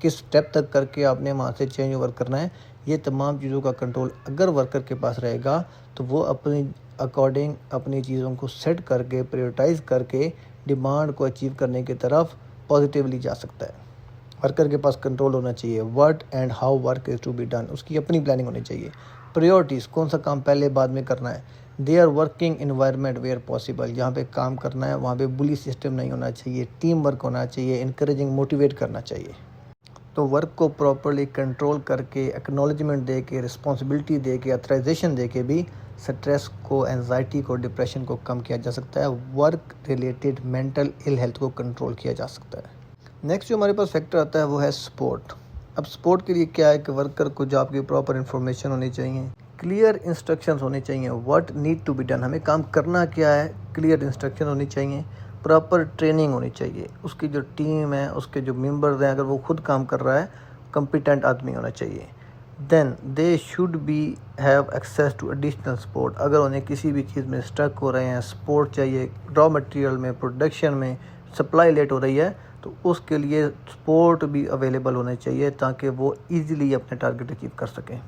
किस स्टेप तक करके आपने वहाँ से चेंज ओवर करना है, ये तमाम चीज़ों का कंट्रोल अगर वर्कर के पास रहेगा तो वो अपनी अकॉर्डिंग अपनी चीज़ों को सेट करके प्रायोरिटाइज़ करके डिमांड को अचीव करने की तरफ पॉजिटिवली जा सकता है। वर्कर के पास कंट्रोल होना चाहिए, what and how work is to be done, उसकी अपनी प्लानिंग होनी चाहिए। प्रायोरिटीज़, कौन सा काम पहले बाद में करना है। There working environment where possible, जहाँ पे काम करना है वहाँ पे बुली सिस्टम नहीं होना चाहिए, टीम वर्क होना चाहिए, इनकरेजिंग मोटिवेट करना चाहिए। तो वर्क को प्रॉपरली कंट्रोल करके एक्नॉलेजमेंट दे के, रिस्पॉन्सिबिलिटी दे के, अथराइजेशन दे के भी स्ट्रेस को, एंजाइटी को, डिप्रेशन को कम किया जा सकता है। Work related mental ill health को कंट्रोल किया जा सकता है। नेक्स्ट जो हमारे पास फैक्टर आता है वो है सपोर्ट। अब सपोर्ट के लिए क्या है कि वर्कर को जॉब की प्रॉपर इन्फॉर्मेशन होनी चाहिए, क्लियर इंस्ट्रक्शंस होने चाहिए, what need to be done, हमें काम करना क्या है, क्लियर इंस्ट्रक्शन होनी चाहिए, प्रॉपर ट्रेनिंग होनी चाहिए। उसकी जो टीम है, उसके जो मेंबर्स हैं, अगर वो खुद काम कर रहा है, कॉम्पिटेंट आदमी होना चाहिए। Then they should be have access to additional support, अगर उन्हें किसी भी चीज़ में स्टक हो रहे हैं, सपोर्ट चाहिए, रॉ मटेरियल में, प्रोडक्शन में सप्लाई लेट हो रही है, तो उसके लिए सपोर्ट भी अवेलेबल होने चाहिए ताकि वो ईज़िली अपने टारगेट अचीव कर सकें।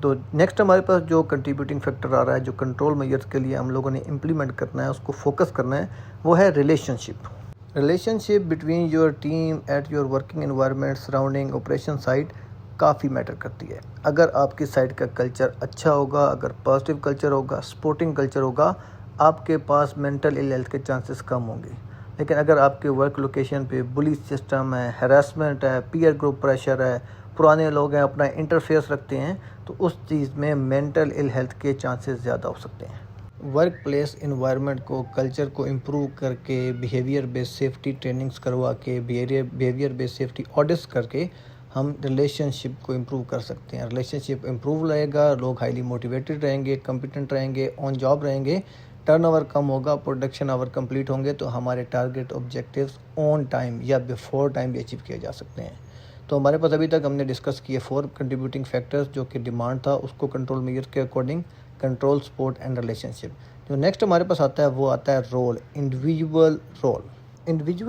तो नेक्स्ट हमारे पास जो कंट्रीब्यूटिंग फैक्टर आ रहा है, जो कंट्रोल मेजर्स के लिए हम लोगों ने इम्प्लीमेंट करना है, उसको फोकस करना है, वो है relationship between your team at your working environment, surrounding, operation site काफ़ी मैटर करती है। अगर आपकी साइट का कल्चर अच्छा होगा, अगर पॉजिटिव कल्चर होगा, सपोर्टिंग कल्चर होगा, आपके पास मेंटल इल हेल्थ के चांसेस कम होंगे। लेकिन अगर आपके वर्क लोकेशन पे बुली सिस्टम है, हैरेसमेंट है, पीयर ग्रुप प्रेशर है, पुराने लोग हैं, अपना इंटरफेस रखते हैं, तो उस चीज़ में मेंटल इल हेल्थ के चांसेस ज़्यादा हो सकते हैं। वर्क प्लेस इन्वायरमेंट को, कल्चर को इम्प्रूव करके, बिहेवियर बेस्ड सेफ्टी ट्रेनिंग्स करवा के, बिहेवियर बेस्ड सेफ्टी ऑडिट्स करके हम रिलेशनशिप को इम्प्रूव कर सकते हैं। रिलेशनशिप इम्प्रूव रहेगा, लोग हाईली मोटिवेटेड रहेंगे, कॉम्पिटेंट रहेंगे, ऑन जॉब रहेंगे, टर्नओवर कम होगा, प्रोडक्शन आवर कंप्लीट होंगे, तो हमारे टारगेट ऑब्जेक्टिव्स ऑन टाइम या बिफोर टाइम भी अचीव किए जा सकते हैं। तो हमारे पास अभी तक हमने डिस्कस किए 4 कंट्रीब्यूटिंग फैक्टर्स, जो कि डिमांड था उसको कंट्रोल मेजर के according, control, support and relationship. जो नेक्स्ट हमारे पास आता है वो आता है रोल, इंडिविजुअल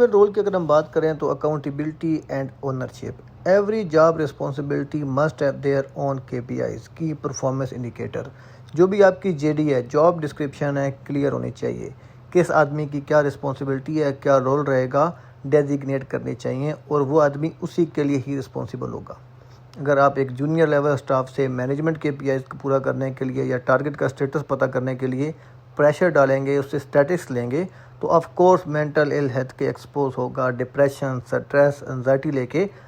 रोल की अगर हम बात करें तो accountability and ownership. Every job responsibility must have their own KPIs, की परफॉर्मेंस इंडिकेटर। जो भी आपकी JD है, जॉब डिस्क्रिप्शन है, क्लियर होनी चाहिए। किस आदमी की क्या रिस्पॉन्सिबिलिटी है, क्या रोल रहेगा, डेजिग्नेट करनी चाहिए, और वो आदमी उसी के लिए ही रिस्पॉन्सिबल होगा। अगर आप एक जूनियर लेवल स्टाफ से मैनेजमेंट KPIs को पूरा करने के लिए या टारगेट का स्टेटस पता करने के लिए प्रेशर डालेंगे, उससे स्टैटिस्टिक्स लेंगे, तो of course mental ill health के एक्सपोज होगा, डिप्रेशन, स्ट्रेस, एंजाइटी लेके